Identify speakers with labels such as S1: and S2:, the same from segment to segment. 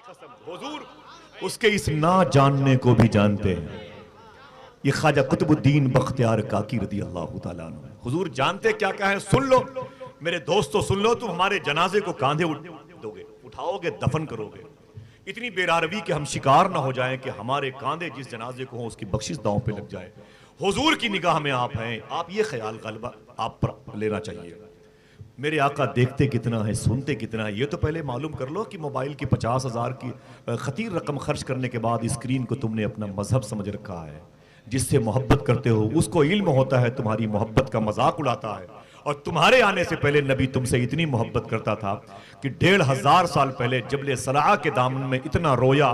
S1: कसम हुजूर उसके इस ना जानने को भी जानते हैं। ये ख्वाजा कुतुबुद्दीन बख्तियार काकी रदी अल्लाह तआला अन्हु हुजूर जानते क्या क्या है, सुन लो मेरे दोस्तों, सुन लो। तुम हमारे जनाजे को कांधे दोगे, उठाओगे, दफन करोगे। इतनी बेरारवी कि हम शिकार ना हो जाएं कि हमारे कांधे जिस जनाजे को हो उसकी बख्शिश दांव पे लग जाए। हुजूर की निगाह में आप हैं, आप ये ख्याल गलबा आप पर लेना चाहिए। मेरे आका देखते कितना है, सुनते कितना है, ये तो पहले मालूम कर लो कि मोबाइल की 50,000 की खतीर रकम खर्च करने के बाद स्क्रीन को तुमने अपना मजहब समझ रखा है। जिससे मोहब्बत करते हो उसको इल्म होता है तुम्हारी मोहब्बत का मजाक उड़ाता है। और तुम्हारे आने से पहले नबी तुमसे इतनी मोहब्बत करता था कि 1500 साल पहले जबले सलाह के दामन में इतना रोया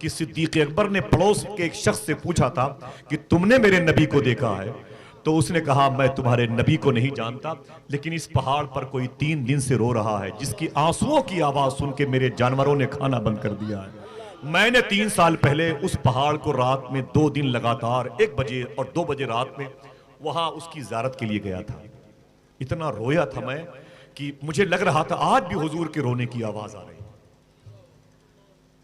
S1: कि सिद्दीक अकबर ने पड़ोस के एक शख्स से पूछा था कि तुमने मेरे नबी को देखा है? तो उसने कहा मैं तुम्हारे नबी को नहीं जानता, लेकिन इस पहाड़ पर कोई 3 दिन से रो रहा है जिसकी आंसुओं की आवाज सुन के मेरे जानवरों ने खाना बंद कर दिया है। मैंने 3 साल पहले उस पहाड़ को रात में 2 दिन लगातार 1 बजे और 2 बजे रात में वहां उसकी ज़ियारत के लिए गया था। इतना रोया था मैं कि मुझे लग रहा था आज भी हुजूर के रोने की आवाज आ रही।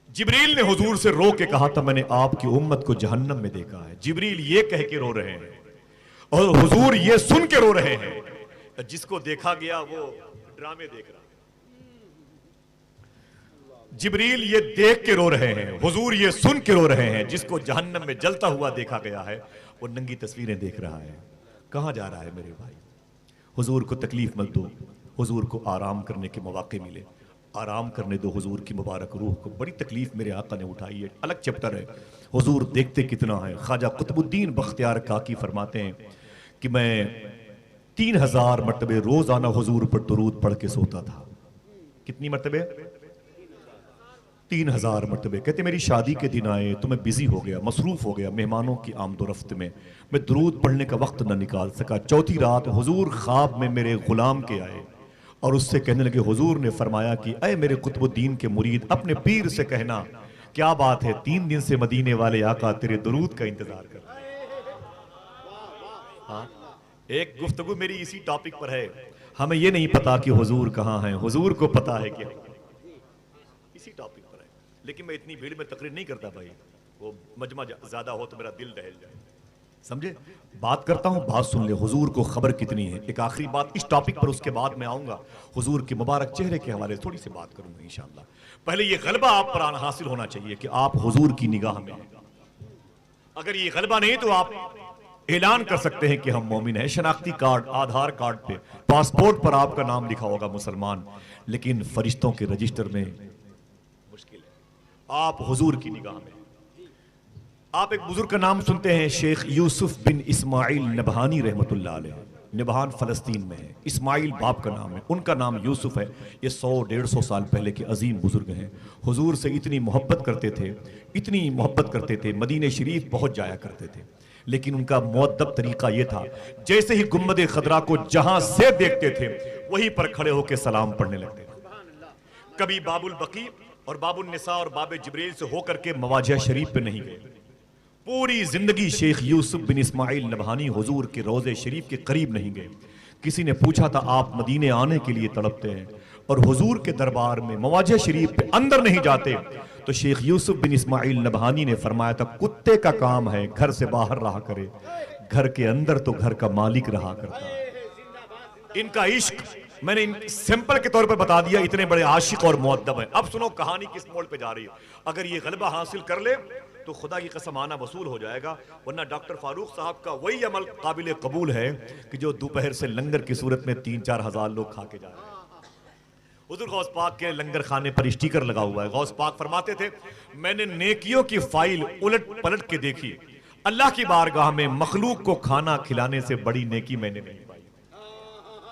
S1: जिब्रील ने हुजूर से रो के कहा था मैंने आपकी उम्मत को जहन्नम में देखा है। जिब्रील ये कह के रो रहे हैं और हुजूर ये सुन के रो रहे हैं। जिसको देखा गया वो ड्रामे देख रहा है। जिब्रील ये देख के रो रहे हैं, हुजूर ये सुन के रो रहे हैं। जिसको जहन्नम में जलता हुआ देखा गया है वो नंगी तस्वीरें देख रहा है। कहां जा रहा है मेरे भाई? हुजूर को तकलीफ मत दो, हुजूर को आराम करने के मौके मिले, आराम करने दो हुजूर की मुबारक रूह को। बड़ी तकलीफ मेरे आका ने उठाई है, अलग चैप्टर है। हुजूर देखते कितना है। ख्वाजा कुतुबुद्दीन बख्तियार काकी फरमाते हैं कि मैं 3000 मरतबे रोजाना हुजूर पर दुरूद पढ़ के सोता था। कितनी मरतबे? 3000 मरतबे। कहते मेरी शादी के दिन आए तो मैं बिजी हो गया, मसरूफ हो गया मेहमानों की आमदोरफ्त में, मैं दुरूद पढ़ने का वक्त न निकाल सका। चौथी रात हुजूर ख्वाब में मेरे गुलाम के आए और उससे कहने लगे, हुजूर ने फरमाया कि अय मेरे कुतुबुद्दीन के मुरीद, अपने पीर से कहना क्या बात है 3 दिन से मदीने वाले आका तेरे दुरूद का इंतजार कर रहे हैं। हाँ, एक गुफ्तगू मेरी इसी टॉपिक पर है। हमें यह नहीं पता कि हुजूर कहाँ हैं, हुजूर को पता है कि इसी टॉपिक पर है। लेकिन मैं इतनी भीड़ में तकरीर नहीं करता भाई, वो मजमा ज्यादा हो तो मेरा दिल दहल जाए। समझे? बात करता हूं, बात सुन ले। हुजूर को खबर कितनी है। एक आखिरी बात इस टॉपिक पर, उसके बाद मैं आऊंगा हुजूर के मुबारक चेहरे के हवाले से थोड़ी सी बात करूंगा इंशाअल्लाह। पहले ये गलबा आप पर हासिल होना चाहिए कि आप हुजूर की निगाह में हैं। अगर ये गलबा नहीं तो आप ऐलान कर सकते हैं कि हम मोमिन हैं। शनाख्ती कार्ड, आधार कार्ड पे, पासपोर्ट पर आपका नाम लिखा होगा मुसलमान, लेकिन फरिश्तों के रजिस्टर में मुश्किल है। आप हुजूर की निगाह में। आप एक बुजुर्ग का नाम सुनते हैं, शेख यूसुफ बिन इस्माइल नबहानी रहमतुल्लाह अलैह। नबहान फलस्तीन में है। इस्माइल बाप का नाम है, उनका नाम यूसुफ है। ये 100-150 साल पहले के अजीम बुजुर्ग हैं। हुजूर से इतनी मोहब्बत करते थे, इतनी मोहब्बत करते थे, मदीने शरीफ पहुंच जाया करते थे। लेकिन उनका मुअद्दब तरीका यह था, जैसे ही गुम्बद खदरा को जहां से देखते थे वहीं पर खड़े होकर सलाम पढ़ने लगते थे। कभी बाबुल बकी और बाबुल निसा और बाबे जिब्रील से होकर के मवाजिह शरीफ पे नहीं गए। पूरी जिंदगी शेख यूसुफ बिन इस्माइल नबहानी हुजूर के रोज़े शरीफ के करीब नहीं गए। किसी ने पूछा था आप मदीने आने के लिए तड़पते हैं और हुजूर के दरबार में मवाजिह शरीफ पे अंदर नहीं जाते, तो शेख यूसुफ बिन इस्माइल नबहानी ने फरमाया था कुत्ते का काम है घर से बाहर रहा करे, घर के अंदर तो घर का मालिक रहा करता है। इनका इश्क मैंने सिंपल के तौर पर बता दिया, इतने बड़े आशिक और मुअद्दब हैं। अब सुनो कहानी किस मोड़ पे जा रही है। अगर ये गलबा हासिल कर ले तो खुदा की कसम आना वसूल हो जाएगा, वरना डॉक्टर फारूक साहब का वही अमल काबिल कबूल है कि जो दोपहर से लंगर की सूरत में 3-4 हजार लोग खा के जा रहे हैं। हुजूर गौस पाक के लंगर खाने पर स्टिकर लगा हुआ है। गौस पाक फरमाते थे मैंने नेकियों की फाइल उलट पलट के देखी, अल्लाह की बारगाह में मखलूक को खाना खिलाने से बड़ी नेकी मैंने नहीं पाई।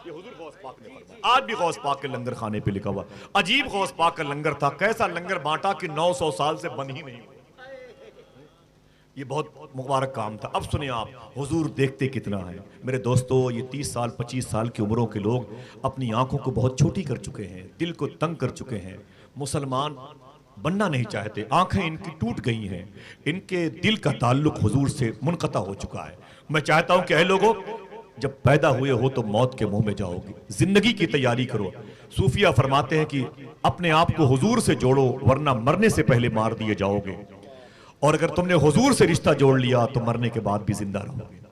S1: ये हुजूर गौस पाक ने फरमाया। आज भी गौस पाक के लंगर खाने पे लिखा हुआ। अजीब गौस पाक का लंगर था, कैसा लंगर बांटा कि 900 साल से बंद ही नहीं हुआ। ये बहुत मुबारक काम था। अब सुनिए आप, हुजूर देखते कितना है। मेरे दोस्तों, ये 30 साल 25 साल की उम्रों के लोग अपनी आंखों को बहुत छोटी कर चुके हैं, दिल को तंग कर चुके हैं, मुसलमान बनना नहीं चाहते, आंखें इनकी टूट गई हैं, इनके दिल का ताल्लुक हुजूर से मुनक़ता हो चुका है। मैं चाहता हूं कि ऐ लोगों, जब पैदा हुए हो तो मौत के मुंह में जाओगे, जिंदगी की तैयारी करो। सूफिया फरमाते हैं कि अपने आप को हुजूर से जोड़ो, वरना मरने से पहले मार दिए जाओगे। और अगर तुमने हुजूर से रिश्ता जोड़ लिया तो मरने के बाद भी जिंदा रहोगे।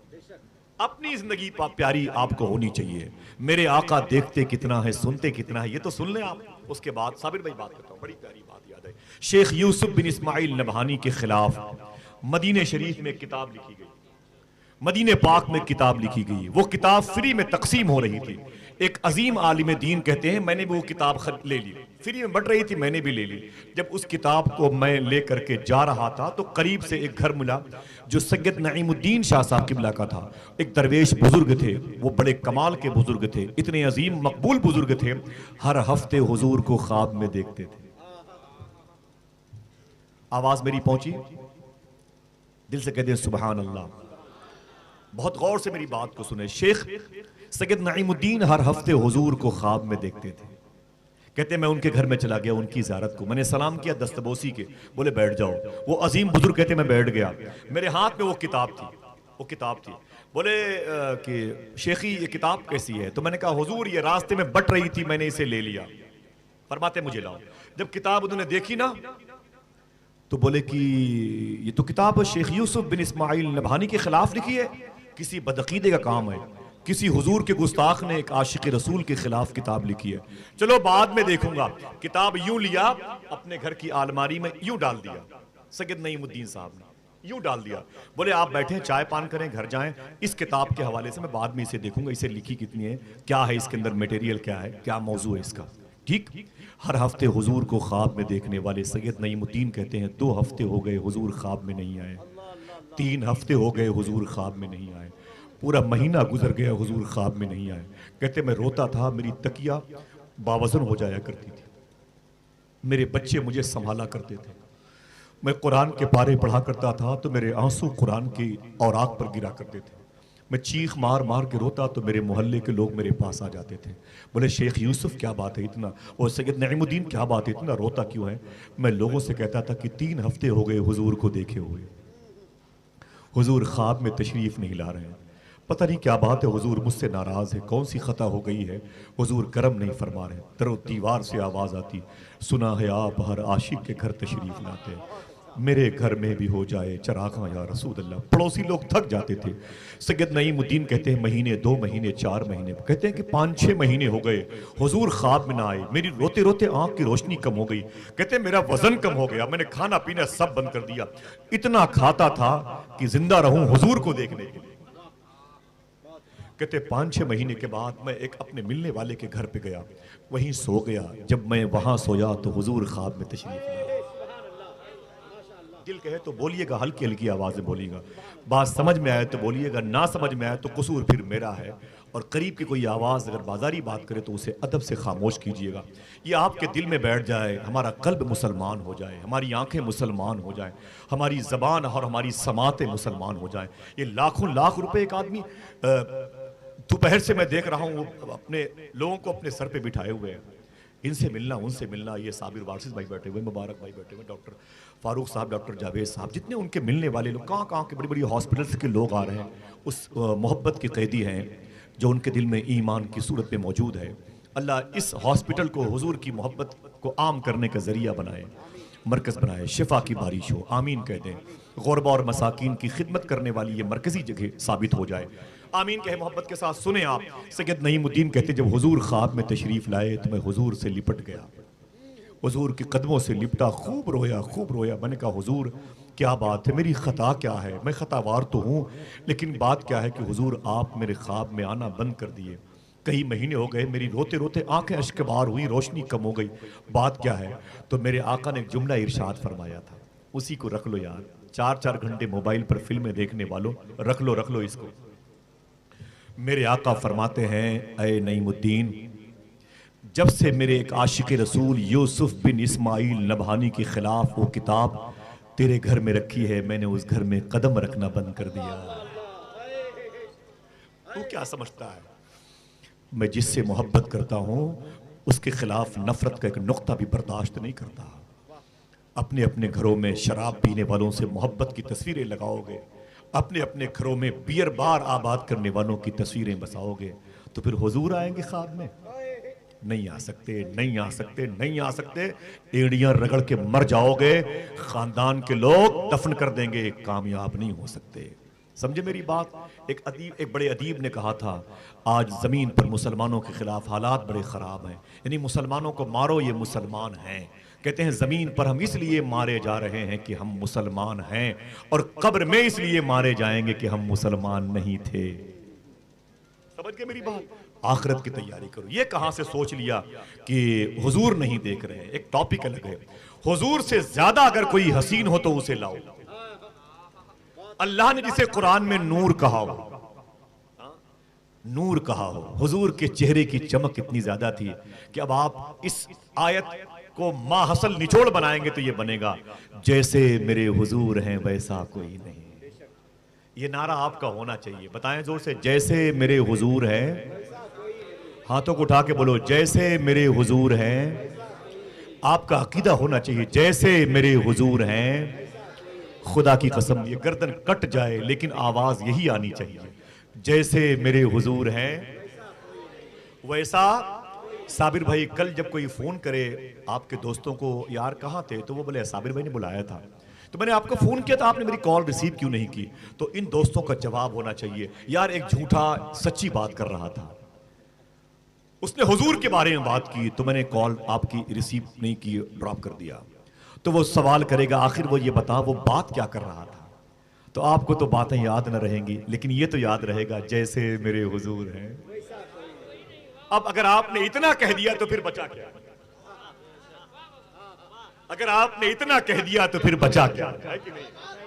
S1: अपनी जिंदगी प्यारी आपको होनी चाहिए। मेरे आका देखते कितना है, सुनते कितना है, ये तो सुन लें आप। उसके बाद साबिर भाई बात करता हूं, बड़ी प्यारी बात याद है। शेख यूसुफ बिन इस्माइल नबहानी के खिलाफ मदीने शरीफ में किताब लिखी गई, मदीने पाक में किताब लिखी गई। वो किताब फ्री में तकसीम हो रही थी। एक अजीम आलिम दीन कहते हैं, मैंने भी वो किताब ले ली, फ्री में बढ़ रही थी, मैंने भी ले ली। जब उस किताब को मैं ले करके जा रहा था तो करीब से एक घर मिला जो सैयद नईमुद्दीन शाह साहब किबला का था। एक दरवेश बुजुर्ग थे, वो बड़े कमाल के बुजुर्ग थे, इतने अजीम मकबूल बुजुर्ग थे, हर हफ्ते हुजूर को ख्वाब में देखते थे। आवाज मेरी पहुंची? दिल से कहते हैं सुभान अल्लाह। बहुत गौर से मेरी बात को सुने। शेख सैयद नईमुद्दीन हर हफ्ते हुजूर को ख्वाब में देखते थे। कहते मैं उनके घर में चला गया, उनकी ज़ियारत को मैंने सलाम किया दस्तबोसी के, बोले बैठ जाओ। वो अजीम बुजुर्ग कहते मैं बैठ गया, मेरे हाथ में वो किताब थी। बोले कि शेखी ये किताब कैसी है? तो मैंने कहा हुजूर ये रास्ते में बट रही थी, मैंने इसे ले लिया। फरमाते मुझे लाओ। जब किताब उन्होंने देखी ना तो बोले कि ये तो किताब शेख यूसुफ बिन इस्माइल नबहानी के खिलाफ लिखी है, किसी बदअकीदे का काम है, किसी हुजूर के गुस्ताख ने एक आशिक रसूल के खिलाफ किताब लिखी है। चलो बाद में देखूंगा। किताब यूं लिया, अपने घर की अलमारी में यूं डाल दिया। सैयद नईमुद्दीन साहब ने यूं डाल दिया। बोले आप बैठे, चाय पान करें, घर जाएं, इस किताब के हवाले से मैं बाद में इसे देखूंगा, इसे लिखी कितनी है, क्या है इसके अंदर, मटेरियल क्या है, क्या मौजू है इसका। ठीक। हर हफ्ते हुजूर को ख्वाब में देखने वाले सैयद नईमुद्दीन कहते हैं 2 हफ्ते हो गए हुजूर ख्वाब में नहीं आए, 3 हफ्ते हो गए हुजूर ख्वाब में नहीं आए, पूरा महीना गुजर गया हुजूर ख्वाब में नहीं आए। कहते मैं रोता था, मेरी तकिया बावजन हो जाया करती थी, मेरे बच्चे मुझे संभाला करते थे, मैं कुरान के पारे पढ़ा करता था तो मेरे आंसू कुरान की औराक पर गिरा करते थे, मैं चीख मार मार के रोता तो मेरे मोहल्ले के लोग मेरे पास आ जाते थे। बोले शेख यूसुफ क्या बात है इतना, और सैयद नईमुद्दीन क्या बात है इतना रोता क्यों है? मैं लोगों से कहता था कि 3 हफ्ते हो गए हुजूर को देखे हुए, हुजूर ख्वाब में तशरीफ नहीं ला रहे हैं, पता नहीं क्या बात है, हुजूर मुझसे नाराज है, कौन सी खता हो गई है, हुजूर करम नहीं फरमा रहे। दरो दीवार से आवाज आती, सुना है आप हर आशिक के घर तशरीफ लाते, मेरे घर में भी हो जाए चरागा या रसूल अल्लाह। पड़ोसी लोग थक जाते थे। सैयद नईमुद्दीन कहते हैं महीने, 2 महीने, 4 महीने, कहते हैं कि 5-6 महीने हो गए हुजूर ख्वाब में ना आए, मेरी रोते रोते आंख की रोशनी कम हो गई। कहते हैं मेरा वजन कम हो गया, मैंने खाना पीना सब बंद कर दिया, इतना खाता था कि जिंदा रहूं हुजूर को देखने के लिए। कहते 5-6 महीने के बाद मैं एक अपने मिलने वाले के घर पे गया, वहीं सो गया। जब मैं वहां सोया तो हुजूर ख्वाब में तशरीफ लाए। दिल कहे तो बोलिएगा, हल्की हल्की आवाज में बोलिएगा, बात समझ में आए तो बोलिएगा, ना समझ में आए तो कसूर फिर मेरा है। और करीब की कोई आवाज अगर बाजारी बात करे तो उसे अदब से खामोश कीजिएगा। ये आपके दिल में बैठ जाए, हमारा कल्ब मुसलमान हो जाए, हमारी आंखें मुसलमान हो जाए, हमारी जबान और हमारी समातें मुसलमान हो जाए। ये लाखों लाख रुपए एक आदमी, दोपहर से मैं देख रहा हूँ अपने लोगों को अपने सर पे बिठाए हुए हैं, इनसे मिलना उनसे मिलना। ये साबिर वारसिस भाई बैठे हुए, मुबारक भाई बैठे हुए, डॉक्टर फारूक साहब, डॉक्टर जावेद साहब, जितने उनके मिलने वाले लोग, कहाँ कहाँ के बड़ी बड़ी हॉस्पिटल्स के लोग आ रहे हैं, उस मोहब्बत के कैदी हैं जो उनके दिल में ईमान की सूरत में मौजूद है। अल्लाह इस हॉस्पिटल को हुजूर की मोहब्बत को आम करने का जरिया बनाए, मरकज़ बनाए, शिफा की बारिश हो, आमीन कह दें। गुरबा और मसाकीन की खिदमत करने वाली ये मरकजी जगह साबित हो जाए, आमीन कहे मोहब्बत के साथ। सुने आप, सैयद नईमुद्दीन कहते जब हुजूर ख्वाब में तशरीफ लाए तो मैं हुजूर से लिपट गया, हुजूर के कदमों से लिपटा, खूब रोया खूब रोया। मैंने कहा हुजूर क्या बात है, मेरी खता क्या है, मैं खतावार तो हूँ, लेकिन बात क्या है कि हुजूर आप मेरे ख्वाब में आना बंद कर दिए, कई महीने हो गए, मेरी रोते रोते आंखें अश्कबार हुई, रोशनी कम हो गई, बात क्या है? तो मेरे आका ने एक जुमला इरशाद फरमाया था, उसी को रख लो यार, 4-4 घंटे मोबाइल पर फिल्में देखने वालों, रख लो इसको। मेरे आका फरमाते हैं, अय नईमुद्दीन, जब से मेरे एक आशिक रसूल यूसुफ बिन इस्माइल नबहानी के खिलाफ वो किताब तेरे घर में रखी है, मैंने उस घर में कदम रखना बंद कर दिया। तू क्या समझता है मैं जिससे मोहब्बत करता हूं उसके खिलाफ नफरत का एक नुक्ता भी बर्दाश्त नहीं करता। अपने अपने घरों में शराब पीने वालों से मोहब्बत की तस्वीरें लगाओगे, अपने अपने घरों में बियर बार आबाद करने वालों की तस्वीरें बसाओगे, तो फिर हुजूर आएंगे ख्वाब में, नहीं आ सकते, नहीं आ सकते, नहीं आ सकते, एड़ियां रगड़ के मर जाओगे, खानदान के लोग दफन कर देंगे, कामयाब नहीं हो सकते। समझे मेरी बात? एक बड़े अदीब ने कहा था, आज जमीन पर मुसलमानों के खिलाफ हालात बड़े खराब हैं, यानी मुसलमानों को मारो, ये मुसलमान हैं। कहते हैं जमीन पर हम इसलिए मारे जा रहे हैं कि हम मुसलमान हैं, और कब्र में इसलिए मारे जाएंगे कि हम मुसलमान नहीं थे। समझ गए मेरी बात? आखिरत की तैयारी करो। ये कहां से सोच लिया कि हुजूर नहीं देख रहे हैं? एक टॉपिक अलग है। हुजूर से ज्यादा अगर कोई हसीन हो तो उसे लाओ। अल्लाह ने जिसे कुरान में नूर कहा हो, नूर कहा हो, हुजूर के चेहरे की चमक इतनी ज्यादा थी कि अब आप इस आयत को माहसल निचोड़ बनाएंगे तो ये बनेगा, जैसे मेरे हुजूर हैं वैसा कोई नहीं। ये नारा आपका होना चाहिए, बताएं जोर से, जैसे मेरे हुजूर हैं। हाथों को उठा के बोलो, जैसे मेरे हुजूर हैं। आपका अकीदा होना चाहिए, जैसे मेरे हुजूर हैं। खुदा की कसम, ये गर्दन कट जाए लेकिन आवाज यही आनी चाहिए, जैसे मेरे हुजूर हैं वैसा। साबिर भाई कल जब कोई फोन करे आपके दोस्तों को, यार कहाँ थे, तो वो बोले साबिर भाई ने बुलाया था, तो मैंने आपको फोन किया था, आपने मेरी कॉल रिसीव क्यों नहीं की? तो इन दोस्तों का जवाब होना चाहिए, यार एक झूठा सच्ची बात कर रहा था, उसने हुजूर के बारे में बात की, तो मैंने कॉल आपकी रिसीव नहीं की, ड्रॉप कर दिया। तो वो सवाल करेगा, आखिर वो ये बता वो बात क्या कर रहा था? तो आपको तो बातें याद न रहेंगी, लेकिन ये तो याद रहेगा, जैसे मेरे हुजूर हैं। अब अगर आपने इतना कह दिया तो फिर बचा क्या? अगर आपने इतना कह दिया तो फिर बचा क्या? है कि नहीं?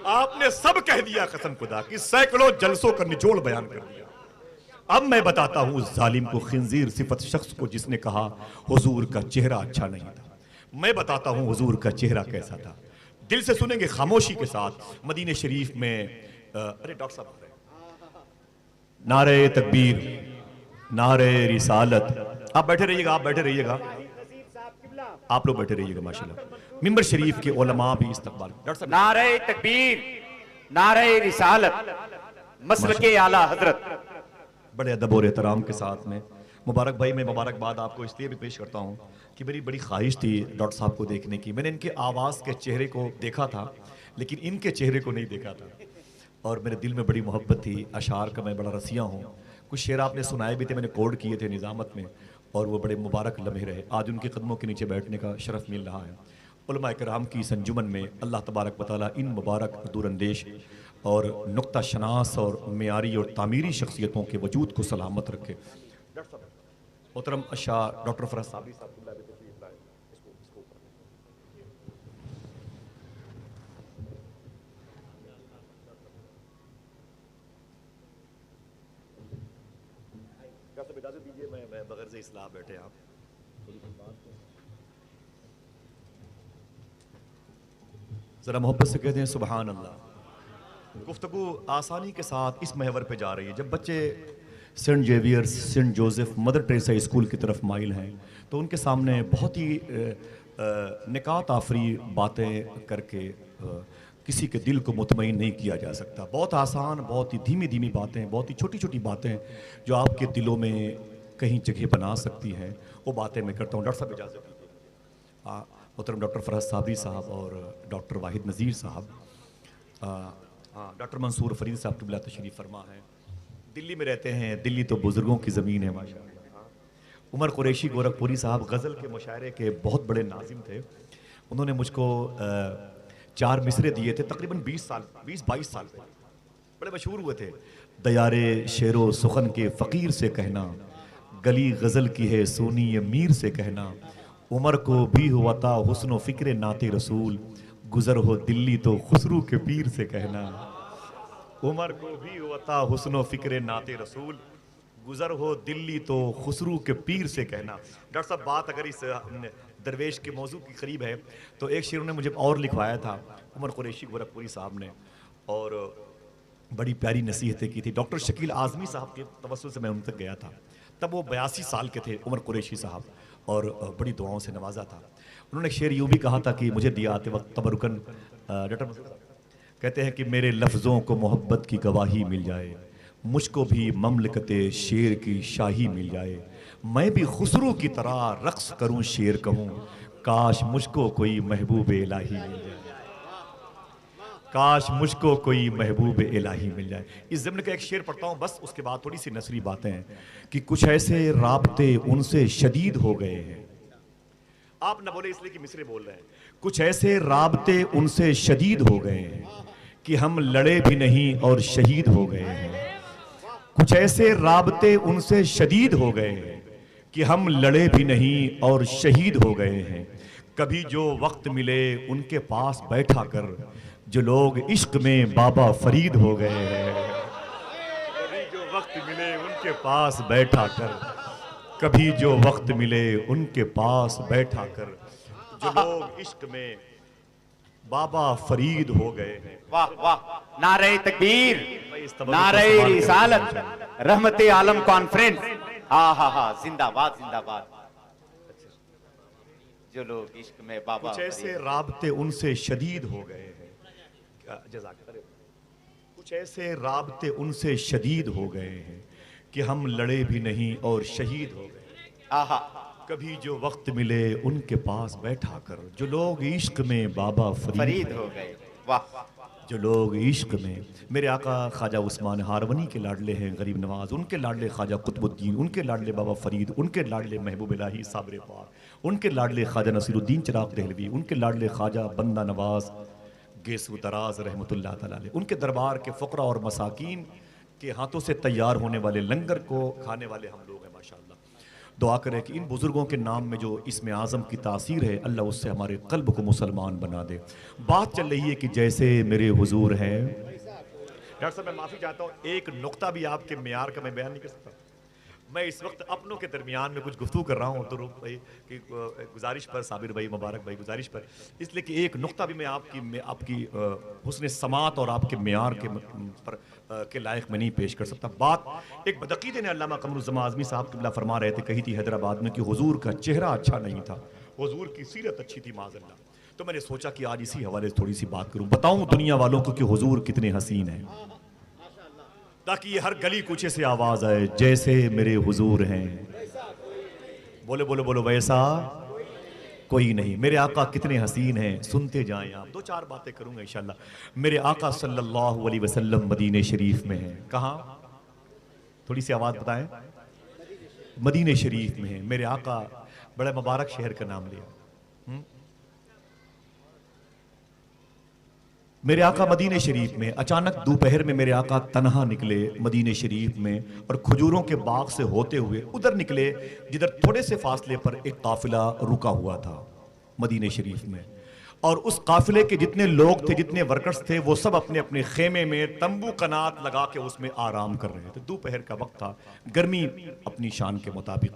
S1: आपने सब कह दिया कसम खुदा की, सैकड़ों जलसों का निचोड़ बयान कर दिया। अब मैं बताता हूं उस जालिम को, खिंजीर सिफत शख्स को जिसने कहा हुजूर का चेहरा अच्छा नहीं था। मैं बताता हूं हुजूर का चेहरा कैसा था। दिल से सुनेंगे खामोशी के साथ। मदीने शरीफ में अरे डॉक्टर साहब, नारे तकबीर, नारे रिसालत। आप बैठे रहिएगा, आप बैठे रहिएगा, आप लोग बैठे रहिएगा माशाल्लाह। मिंबर शरीफ के उलमा भी इस्तकबाल। डॉक्टर साहब,
S2: नारे तकबीर, नारे रिसालत, मसलके आला हजरत।
S1: बड़े अदब और एहतराम के साथ में मुबारक भाई, मैं मुबारकबाद आपको इसलिए भी पेश करता हूँ कि मेरी बड़ी ख्वाहिश थी डॉक्टर साहब को देखने की। मैंने इनके आवाज़ के चेहरे को देखा था, लेकिन इनके चेहरे को नहीं देखा था, और मेरे दिल में बड़ी मोहब्बत थी। अशार का मैं बड़ा रसिया हूँ, कुछ शेर आपने सुनाए भी थे, मैंने कोड किए थे निज़ामत में, और वो बड़े मुबारक लम्हे रहे। आज उनके कदमों के नीचे बैठने का शरफ़ मिल रहा है। उलमा इकराम की इस अंजुमन में अल्लाह तबारक व तआला इन मुबारक दूरअंदेश और नुक्ता शनास और मेयारी और तामीरी शख्सियतों के वजूद को सलामत रखे। मोहतरम अशार डॉक्टर फरहत साबरी साहब, इजाजत दीजिए, मैं बगैर से इस्लाह बैठे आप जरा मोहब्बत से कहते हैं सुबहान अल्लाह। गुफ्तगू आसानी के साथ इस महवर पे जा रही है। जब बच्चे Saint Xavier's, Saint Joseph, Mother Teresa school की तरफ माइल हैं, तो उनके सामने बहुत ही निकात आफरी बातें करके किसी के दिल को मुतमईन नहीं किया जा सकता। बहुत आसान, बहुत ही धीमी धीमी बातें, बहुत ही छोटी छोटी बातें जो आपके दिलों में कहीं जगह बना सकती हैं, वो बातें मैं करता हूँ। डॉक्टर साहब इजाज़त दीजिए। मोहतरम डॉक्टर फरहत साबरी साहब और डॉक्टर वाहिद नज़ीर साहब, डॉक्टर मंसूर फरीद साहब क़िबला तशरीफ़ फरमा है, दिल्ली में रहते हैं। दिल्ली तो बुज़ुर्गों की ज़मीन है माशाअल्लाह। उमर कुरैशी गोरखपुरी साहब गज़ल के मुशायरे के बहुत बड़े नाज़िम थे। उन्होंने मुझको 4 मिसरे दिए थे तकरीबन 20-22 साल पहले, बड़े मशहूर हुए थे। दयारे शेरो सुखन के फ़कीर से कहना, गली गज़ल की है सोनी ये मीर से कहना, उमर को भी हुआ था हुस्न फ़िक्र नाते रसूल, गुज़र हो दिल्ली तो खुसरू के पीर से कहना। उमर को भी हुआ था हुस्न फ़िक्र नाते रसूल, गुज़र हो दिल्ली तो खुसरू के पीर से कहना। डॉक्टर साहब, बात अगर इस दरवेश के मौजू के करीब है तो एक शेर उन्होंने मुझे और लिखवाया था उमर कुरैशी गोरखपुरी साहब ने, और बड़ी प्यारी नसीहतें की थी। डॉक्टर शकील आज़मी साहब के तवस्सुल से मैं उन तक गया था, तब वो 82 साल के थे उमर कुरैशी साहब, और बड़ी दुआओं से नवाजा था। उन्होंने शेर यूँ भी कहा था कि मुझे दिया आते वक्त तबरुकन, डॉक्टर कहते हैं कि मेरे लफ्ज़ों को मोहब्बत की गवाही मिल जाए, मुझको भी ममलकते शेर की शाही मिल जाए, मैं भी खुसरू की तरह रक्स करूं शेर कहूं, काश मुझको कोई महबूब इलाही मिल जाए, काश मुझको कोई महबूब इलाही मिल जाए। इस ज़िम्न का एक शेर पढ़ता हूं बस, उसके बाद थोड़ी सी नसरी बातें हैं कि कुछ ऐसे राब्ते उनसे शदीद हो गए हैं। आप न बोले इसलिए कि मिसरे बोल रहे हैं। कुछ ऐसे राब्ते उनसे शदीद हो गए हैं कि हम लड़े भी नहीं और शहीद हो गए हैं। कुछ ऐसे राब्ते उनसे शदीद हो गए हैं कि हम लड़े भी नहीं और शहीद हो गए हैं। कभी जो वक्त मिले उनके पास बैठा कर, जो लोग इश्क में बाबा फरीद हो गए हैं। कभी जो वक्त मिले उनके पास बैठा कर, कभी जो वक्त मिले उनके पास बैठा कर, जो लोग इश्क में बाबा फरीद हो गए हैं।
S2: वाह वाह, नारे तकबीर,
S1: इस तबरुक को
S2: नारे
S1: संभाल के
S2: रिसालत,
S1: रखना
S2: रहमते आलम कॉन्फ्रेंस। हा, जिंदाबाद जिंदाबाद। जो लोग इश्क में बाबा
S1: कुछ ऐसे राब्ते उनसे शदीद हो गए हैं। कुछ ऐसे राब्ते उनसे शदीद हो गए हैं कि हम लड़े भी नहीं और शहीद हो गए।
S2: आहा,
S1: कभी जो वक्त मिले उनके पास बैठा कर, जो लोग इश्क में बाबा
S2: फरीद हो गए। वाह,
S1: जो लोग इश्क में, मेरे आका ख्वाजा उस्मान हारवनी के लाडले हैं गरीब नवाज, उनके लाडले ख्वाजा कुतुबुद्दीन, उनके लाडले बाबा फरीद, उनके लाडले महबूब इलाही साबरे पाक, उनके लाडले ख्वाजा नसीरुद्दीन चिराग दहलवी, उनके लाडले ख्वाजा बंदा नवाज गेसु दराज रहमतुल्लाह तआला अलैह, उनके दरबार के फ़ुकरा और मसाकीन के हाथों से तैयार होने वाले लंगर को खाने वाले हम लोग हैं माशाअल्लाह। दुआ करें कि इन बुजुर्गों के नाम में जो इसमें आज़म की तासीर है, अल्लाह उससे हमारे कल्ब को मुसलमान बना दे। बात चल रही है कि जैसे मेरे हुजूर हैं। डॉक्टर साहब मैं माफ़ी चाहता हूँ, एक नुक्ता भी आपके मेयार का मैं बयान नहीं कर सकता। मैं इस वक्त अपनों के दरमियान में कुछ गुफ्तगू कर रहा हूँ, तो भाई की गुजारिश पर, साबिर भाई, मुबारक भाई, गुजारिश पर, इसलिए कि एक नुक्ता भी मैं आपकी हुस्न समात और आपके मेयार के लायक में नहीं पेश कर सकता। बात एक बदअकीदे ने अल्लामा कमरुज़्ज़मा आज़मी साहब क़िबला फरमा रहे थे, कही थी हैदराबाद में कि हुजूर का चेहरा अच्छा नहीं था, हुजूर की सीरत अच्छी थी माज़अल्लाह। तो मैंने सोचा कि आज इसी हवाले से थोड़ी सी बात करूँ, बताऊँ दुनिया वालों को कि हुजूर कितने हसीन हैं, ताकि ये हर गली कूचे से आवाज आए, जैसे मेरे हुजूर हैं। बोले बोले बोलो, वैसा कोई नहीं। मेरे आका कितने हसीन हैं, सुनते जाएं आप। दो चार बातें करूंगा इंशाल्लाह। मेरे आका सल्लल्लाहु अलैहि वसल्लम मदीने शरीफ में हैं। कहाँ? थोड़ी सी आवाज बताएं। मदीने शरीफ में हैं मेरे आका। बड़ा मुबारक शहर का नाम लिया। मेरे आका मदीने शरीफ में, अचानक दोपहर में मेरे आका तन्हा निकले मदीने शरीफ में, और खजूरों के बाग से होते हुए उधर निकले जिधर थोड़े से फासले पर एक काफिला रुका हुआ था मदीने शरीफ में। और उस काफिले के जितने लोग थे, जितने वर्कर्स थे, वो सब अपने अपने खेमे में तंबू कनात लगा के उसमें आराम कर रहे थे। दोपहर का वक्त था, गर्मी अपनी शान के मुताबिक,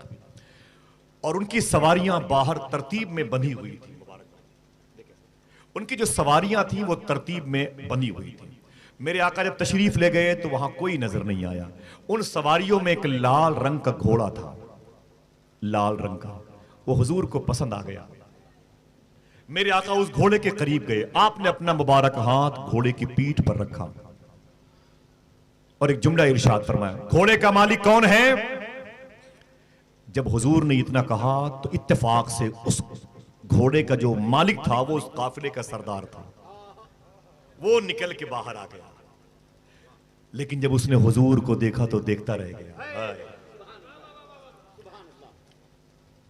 S1: और उनकी सवारियां बाहर तरतीब में बंधी हुई थी। उनकी जो सवारियां थी वो तरतीब में बंधी हुई थी। मेरे आका जब तशरीफ ले गए तो वहां कोई नजर नहीं आया। उन सवारियों में एक लाल रंग का घोड़ा था, लाल रंग का, वो हुजूर को पसंद आ गया। मेरे आका उस घोड़े के करीब गए, आपने अपना मुबारक हाथ घोड़े की पीठ पर रखा और एक जुमला इरशाद फरमाया, घोड़े का मालिक कौन है? जब हुजूर ने इतना कहा तो इत्तेफाक से उस घोड़े का जो मालिक था वो उस काफिले का सरदार था, वो निकल के बाहर आ गया। लेकिन जब उसने हुजूर को देखा तो देखता रह गया।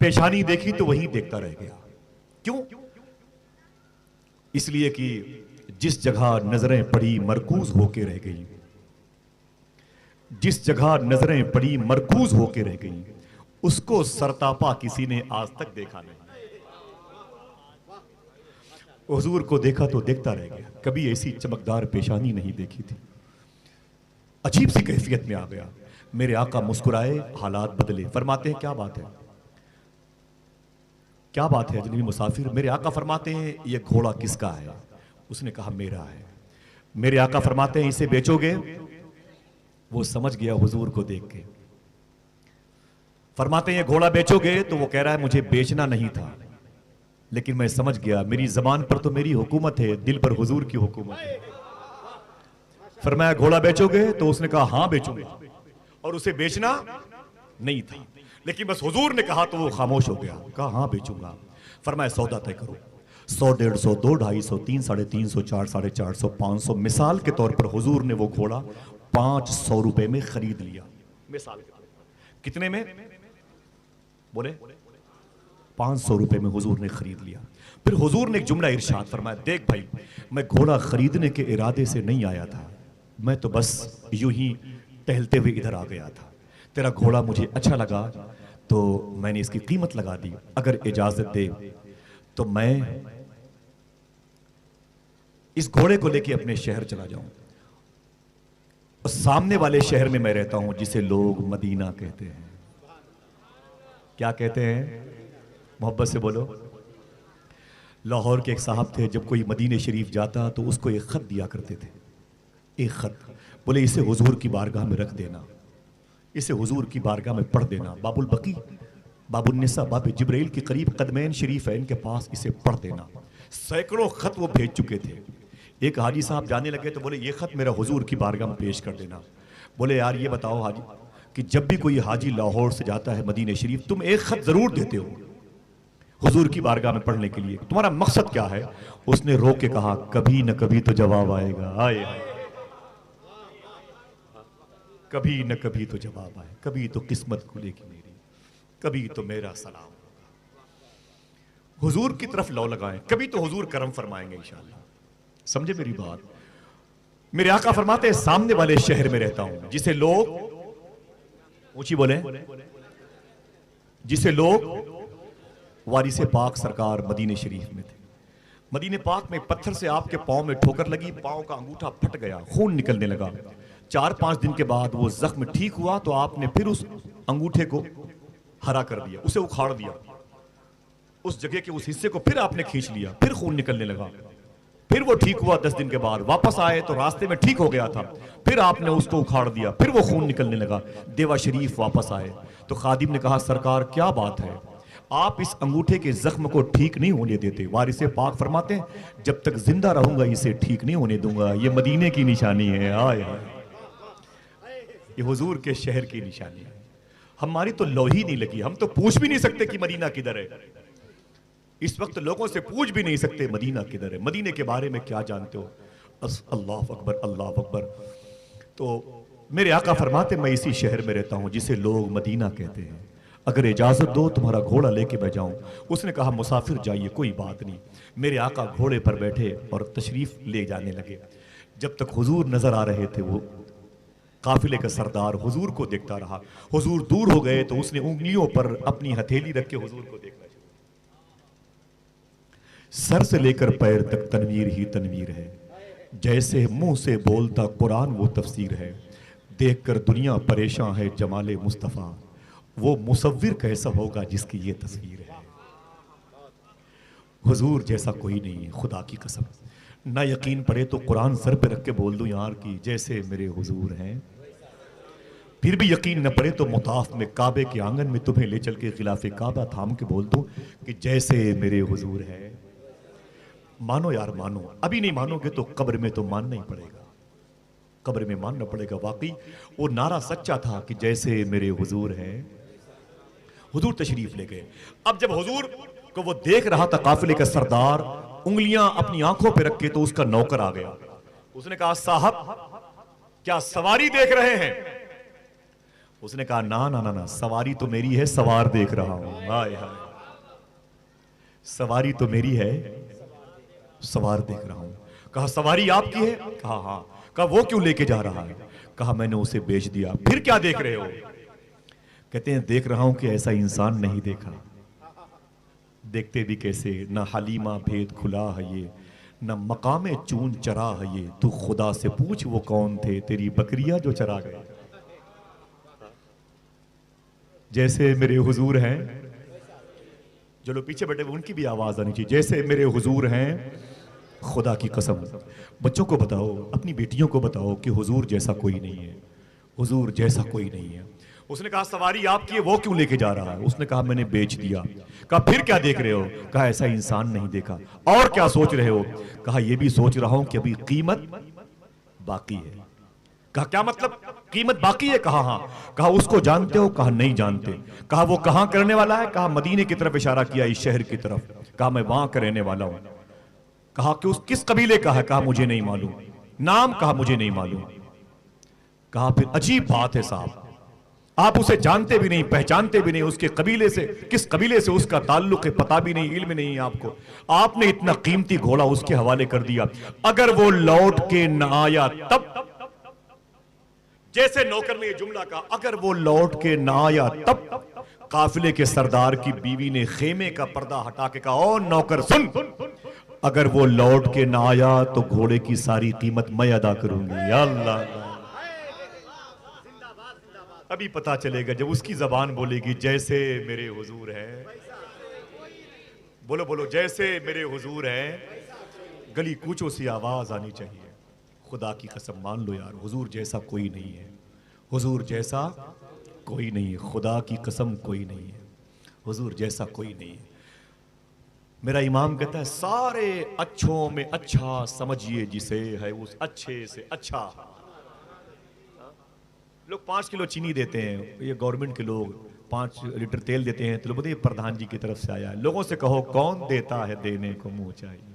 S1: पेशानी देखी तो वहीं देखता रह गया। क्यों? इसलिए कि जिस जगह नजरें पड़ी मरकूज होके रह गई, जिस जगह नजरें पड़ी मरकूज होके रह गई, उसको सरतापा किसी ने आज तक देखा नहीं। हुजूर को देखा तो देखता रह गया, कभी ऐसी चमकदार पेशानी नहीं देखी थी। अजीब सी कैफियत में आ गया। मेरे आका मुस्कुराए, हालात बदले। फरमाते हैं क्या बात है, क्या बात है अजनबी मुसाफिर? मेरे आका फरमाते हैं ये घोड़ा किसका है? उसने कहा मेरा है। मेरे आका फरमाते हैं इसे बेचोगे? वो समझ गया हुजूर को देख के। फरमाते हैं ये घोड़ा बेचोगे? तो वो कह रहा है मुझे बेचना नहीं था, लेकिन मैं समझ गया मेरी जबान पर तो मेरी हुकूमत है, दिल पर हुजूर की हुकूमत है। फरमाया घोड़ा बेचोगे? तो उसने कहा हाँ बेचूंगा, और उसे बेचना नहीं था, लेकिन बस हुजूर ने कहा तो वो खामोश हो गया। कहा हाँ बेचूंगा। फरमाया सौदा तय करो, 100, 150, 2, 250, 3, 350, 4, 450, 500। मिसाल के तौर पर हुजूर ने वो घोड़ा 500 रुपए में खरीद लिया। मिसाल के तौर पर कितने में? बोले 500 रुपए में हुजूर ने खरीद लिया। फिर हुजूर ने एक जुमला इरशाद फरमाया, देख भाई, मैं घोड़ा खरीदने के इरादे से नहीं आया था, मैं तो बस यूं ही टहलते हुए इधर आ गया था। तेरा घोड़ा मुझे अच्छा लगा तो मैंने इसकी कीमत लगा दी, अगर इजाजत दे तो मैं इस घोड़े को लेके अपने शहर चला जाऊं। और सामने वाले शहर में मैं रहता हूं जिसे लोग मदीना कहते हैं। क्या कहते हैं? मोहब्बत से बोलो। लाहौर के एक साहब थे, जब कोई मदीने शरीफ जाता तो उसको एक खत दिया करते थे, एक खत। बोले इसे हुजूर की बारगाह में रख देना, इसे हुजूर की बारगाह में पढ़ देना। बाबुल बकी, बाबुल निसा, बाब जिब्राइल के करीब कदमैन शरीफ है, इनके पास इसे पढ़ देना। सैकड़ों खत वो भेज चुके थे। एक हाजी साहब जाने लगे तो बोले ये खत मेरा हुजूर की बारगाह में पेश कर देना। बोले यार ये बताओ हाजी, कि जब भी कोई हाजी लाहौर से जाता है मदीने शरीफ, तुम एक खत जरूर देते हो हुजूर की बारगाह में पढ़ने के लिए, तुम्हारा मकसद क्या है? उसने रो के कहा, कभी न कभी तो जवाब आएगा। आए कभी न कभी तो जवाब आए, कभी तो किस्मत खुलेगी मेरी, कभी तो मेरा सलाम होगा। हुजूर की तरफ लौ लगाएं, कभी तो हुजूर करम फरमाएंगे इंशाअल्लाह। समझे मेरी बात? मेरे आका फरमाते हैं, सामने वाले शहर में रहता हूं जिसे लोग, ऊंची बोले, जिसे लोग वारिसे पाक सरकार मदीने शरीफ में थे। मदीने पाक में पत्थर से आपके पांव में ठोकर लगी, पांव का अंगूठा फट गया, खून निकलने लगा। 4-5 दिन के बाद वो जख्म ठीक हुआ तो आपने फिर उस अंगूठे को हरा कर दिया, उसे उखाड़ दिया, उस जगह के उस हिस्से को फिर आपने खींच लिया, फिर खून निकलने लगा। फिर वो ठीक हुआ 10 दिन के बाद, वापस आए तो रास्ते में ठीक हो गया था, फिर आपने उसको उखाड़ दिया, फिर वो खून निकलने लगा। देवा शरीफ वापस आए तो खादिम ने कहा, सरकार क्या बात है, आप इस अंगूठे के जख्म को ठीक नहीं होने देते। वारिसे पाक फरमाते हैं, जब तक जिंदा रहूंगा इसे ठीक नहीं होने दूंगा, ये मदीने की निशानी है। आए ये हुजूर के शहर की निशानी है। हमारी तो लोही नहीं लगी, हम तो पूछ भी नहीं सकते कि मदीना किधर है। इस वक्त लोगों से पूछ भी नहीं सकते मदीना किधर है, मदीने के बारे में क्या जानते हो? अल्लाह अकबर, अल्लाह अकबर। तो मेरे आका फरमाते, मैं इसी शहर में रहता हूं जिसे लोग मदीना कहते हैं, अगर इजाजत दो तुम्हारा घोड़ा लेके मैं जाऊं। उसने कहा मुसाफिर जाइए, कोई बात नहीं। मेरे आका घोड़े पर बैठे और तशरीफ ले जाने लगे। जब तक हुजूर नजर आ रहे थे, वो काफिले का सरदार हुजूर को देखता रहा। हुजूर दूर हो गए तो उसने उंगलियों पर अपनी हथेली रख के हुजूर को देखना शुरू। सर से लेकर पैर तक तनवीर ही तनवीर है, जैसे मुंह से बोलता कुरान वो तफसीर है। देखकर दुनिया परेशान है जमाले मुस्तफा, वो मुसव्विर कैसा होगा जिसकी ये तस्वीर है। हुजूर जैसा कोई नहीं है, खुदा की कसम। ना यकीन पड़े तो कुरान सर पे रख के बोल दूं यार कि जैसे मेरे हुजूर हैं। फिर भी यकीन न पड़े तो मुताफ में काबे के आंगन में तुम्हें ले चल के खिलाफे काबा थाम के बोल दूं कि जैसे मेरे हुजूर हैं। मानो यार मानो, अभी नहीं मानोगे तो कब्र में तो मानना ही पड़ेगा, कब्र में मानना पड़ेगा। वाकई वो नारा सच्चा था कि जैसे मेरे हुजूर हैं। हुजूर तशरीफ ले गए। अब जब हुजूर को वो देख रहा था काफिले का सरदार, उंगलियां अपनी आंखों पे रख के, तो उसका नौकर आ गया। उसने कहा साहब क्या सवारी देख रहे हैं? उसने कहा ना ना ना ना, सवारी तो मेरी है, सवार देख रहा हूं। हाय हाय, सवारी तो मेरी है, सवार देख रहा हूं। कहा सवारी आपकी है? कहा हाँ। कहा वो क्यों लेके जा रहा है? कहा मैंने उसे बेच दिया। फिर क्या देख रहे हो? कहते हैं देख रहा हूं कि ऐसा इंसान नहीं देखा। देखते भी कैसे, ना हलीमा भेद खुला है ये, न मकामे चून चरा है ये। तू खुदा से पूछ वो कौन थे, तेरी बकरियां जो चरा गए। जैसे मेरे हुजूर हैं, जो लोग पीछे बैठे उनकी भी आवाज आनी चाहिए। जैसे मेरे हुजूर हैं, खुदा की कसम। बच्चों को बताओ, अपनी बेटियों को बताओ कि हुजूर जैसा कोई नहीं है, हुजूर जैसा कोई नहीं है। उसने कहा सवारी आपकी है, वो क्यों लेके जा रहा है? उसने कहा मैंने बेच दिया। कहा फिर क्या देख रहे हो? कहा ऐसा इंसान नहीं देखा। और क्या सोच रहे हो? कहा यह भी सोच रहा हूं कि अभी कीमत बाकी है। कहा क्या मतलब, कीमत बाकी है? कहा हाँ। कहा उसको जानते हो? कहा नहीं जानते। कहा वो कहां का रहने वाला है? कहा मदीने की तरफ इशारा किया, इस शहर की तरफ। कहा मैं वहां का रहने वाला हूं। कहा कि उस किस कबीले का है? कहा मुझे नहीं मालूम। नाम? कहा मुझे नहीं मालूम। कहा फिर अजीब बात है साहब, आप उसे जानते भी नहीं, पहचानते भी नहीं, उसके कबीले से, किस कबीले से उसका ताल्लुक है पता भी नहीं, इल्म नहीं है आपको। आपने इतना कीमती घोड़ा उसके हवाले कर दिया। अगर वो लौट के न आया तब, जैसे नौकर ने ये जुमला कहा, अगर वो लौट के न आया तब, काफिले के सरदार की बीवी ने खेमे का पर्दा हटा के कहा, ओ नौकर सुन, अगर वो लौट के न आया तो घोड़े की सारी कीमत मैं अदा करूंगी। या अल्लाह, अभी पता चलेगा जब उसकी जबान बोलेगी, जैसे मेरे हुजूर हैं, बोलो बोलो, जैसे मेरे हुजूर हैं, गली कूचों से आवाज आनी चाहिए, खुदा की कसम मान लो यार, हुजूर जैसा कोई नहीं है, हुजूर जैसा कोई नहीं है, खुदा की कसम कोई नहीं है, हुजूर जैसा कोई नहीं है। मेरा इमाम कहता है, सारे अच्छों में अच्छा समझिए जिसे, है उस अच्छे से अच्छा। लोग 5 किलो चीनी देते हैं, ये गवर्नमेंट के लोग 5 लीटर तेल देते हैं, तो लोग बोलते हैं ये प्रधान जी की तरफ से आया है। लोगों से कहो, कौन देता है? देने को मुंह चाहिए,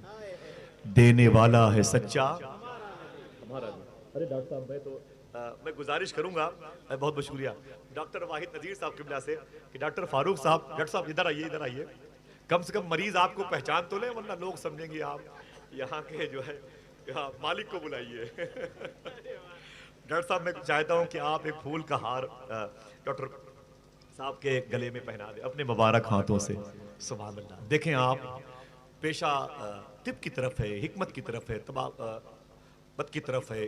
S1: देने वाला है सच्चा हमारा। अरे डॉक्टर साहब, मैं गुजारिश करूंगा, बहुत बहुत शुक्रिया डॉक्टर वाहिद नजीर साहब किबला से, कि डॉक्टर फारूक साहब, डॉक्टर साहब इधर आइए, इधर आइए, कम से कम मरीज आपको पहचान तो ले, वरना लोग समझेंगे आप यहाँ के जो है, यहाँ मालिक को बुलाइए। डॉक्टर साहब, मैं चाहता हूं कि आप एक फूल का हार डॉक्टर साहब के गले में पहना दें अपने मुबारक हाथों से। सुभान अल्लाह। देखें आप, पेशा तिब की तरफ है, हिकमत की तरफ है, तबाबत की तरफ है।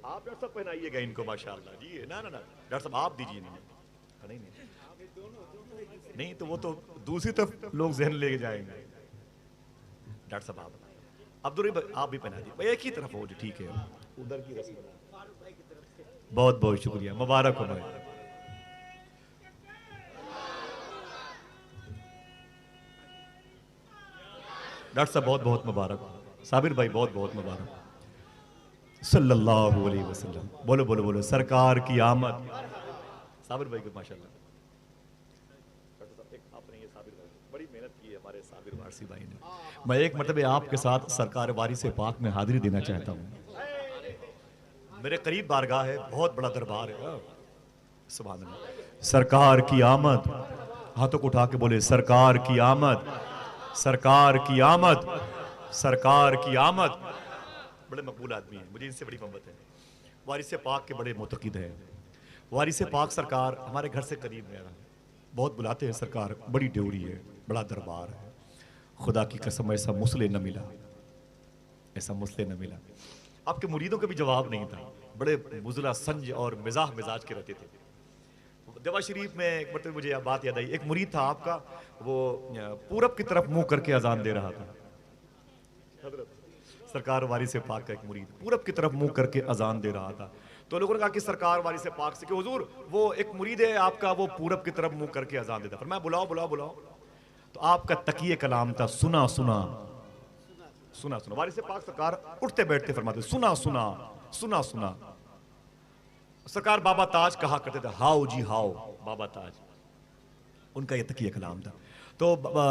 S1: आप डॉक्टर साहब पहनाइएगा इनको, माशाअल्लाह जी। ना ना ना डॉक्टर साहब आप दीजिए। नहीं नहीं नहीं, तो वो तो दूसरी तरफ लोग जहन लेके जाएंगे। डॉक्टर साहब आप अब्दुल आप भी पहना दीजिए, एक ही तरफ हो जो, ठीक है, उधर की रस्म। बहुत बहुत शुक्रिया, मुबारक हो भाई। डॉक्टर साहब बहुत बहुत मुबारक, साबिर भाई बहुत बहुत मुबारक, सल्लल्लाहु अलैहि वसल्लम। बोलो बोलो बोलो, सरकार की आमद। साबिर भाई को माशाल्लाह, डॉक्टर साहब एक आपने ये साबिर भाई बड़ी मेहनत की है, हमारे साबिर वारसी भाई ने। मैं एक मरतबे आपके साथ सरकार वारिस पाक में हाजिरी देना चाहता हूँ। मेरे करीब बारगाह है, बहुत बड़ा दरबार है। सुभान अल्लाह। सरकार की आमद, हाथों को उठा के बोले, सरकार की आमद, सरकार की आमद, सरकार की आमद। बड़े मकबूल आदमी हैं, मुझे इनसे बड़ी मोहब्बत है। वारिस पाक के बड़े मुतक़िद हैं। वारिस पाक सरकार हमारे घर से करीब है, बहुत बुलाते हैं सरकार, बड़ी ड्योरी है, बड़ा दरबार है। खुदा की कसम ऐसा मुसले न मिला, ऐसा मुसले न मिला। आपके मुरीदों का भी जवाब नहीं था, बड़े बुज़ला संज और मिजाज मिजाज के रहते थे। दवा शरीफ में एक मतलब मुझे बात याद आई, एक मुरीद था आपका, वो पूरब की तरफ मुंह करके अजान दे रहा था। सरकार वारिस पाक का एक मुरीद पूरब की तरफ मुंह करके अजान दे रहा था। तो लोगों ने कहा कि सरकार वारिस पाक से कि हुजूर वो एक मुरीद है आपका, वो पूरब की तरफ मुंह करके अजान देता। फरमाया बुलाओ बुलाओ बुलाओ। तो आपका तकिए कलाम था, सुना सुना सुना सुना। वारिस पाक सरकार उठते बैठते फरमाते, सुना सुना सुना सुना। सरकार बाबा ताज कहा करते थे, हाओ जी हाओ बाबा ताज, उनका यह तकिए कलाम था। तो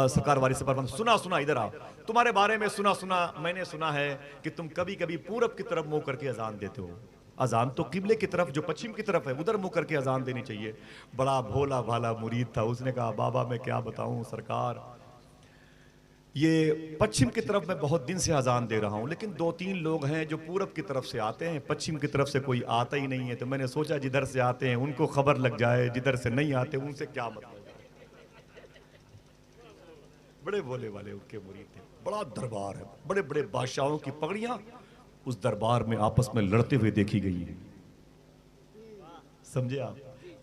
S1: सरकार वारिस पाक, सुना सुना इधर आओ, तुम्हारे बारे में सुना सुना मैंने सुना है कि तुम कभी कभी पूरब की तरफ मुंह करके अजान देते हो। अजान तो किबले की तरफ, जो पश्चिम की तरफ है, उधर मुंह करके अजान देनी चाहिए। बड़ा भोला भाला मुरीद था, उसने कहा बाबा मैं क्या बताऊं सरकार, ये पश्चिम की तरफ मैं बहुत दिन से अजान दे रहा हूं, लेकिन 2-3 लोग हैं जो पूरब की तरफ से आते हैं, पश्चिम की तरफ से कोई आता ही नहीं है। तो मैंने सोचा जिधर से आते हैं उनको खबर लग जाए, जिधर से नहीं आते उनसे क्या मतलब। बड़े भोले वाले उनके मुरीद थे। बड़ा दरबार है, बड़े बड़े बादशाहों की पगड़ियां उस दरबार में आपस में लड़ते हुए देखी गई है। समझे आप,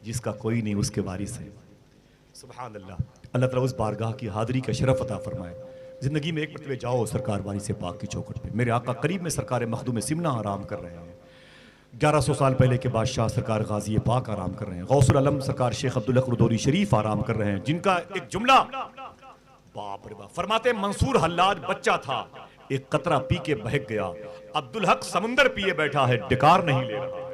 S1: जिसका कोई नहीं उसके वारिस है। सुभान अल्लाह। अल्लाह ताला उस बारगाह की हाजिरी का शरफ अता फरमाए। जिंदगी में एक मरतबे जाओ सरकार वारिस पाक की चौखट पे। मेरे आका करीब में सरकार मखदूम सिमना आराम कर रहे हैं। 1100 साल पहले के बादशाह सरकार गाजी पाक आराम कर रहे हैं। गौसुल आलम सरकार शेख अब्दुल खुरदोरी शरीफ आराम कर रहे हैं, जिनका एक जुमला बाप रे बाप फरमाते, मंसूर हल्लाज बच्चा था, एक कतरा पी के बहक गया। अब्दुल हक समुंदर पिए बैठा है, डिकार नहीं ले रहा।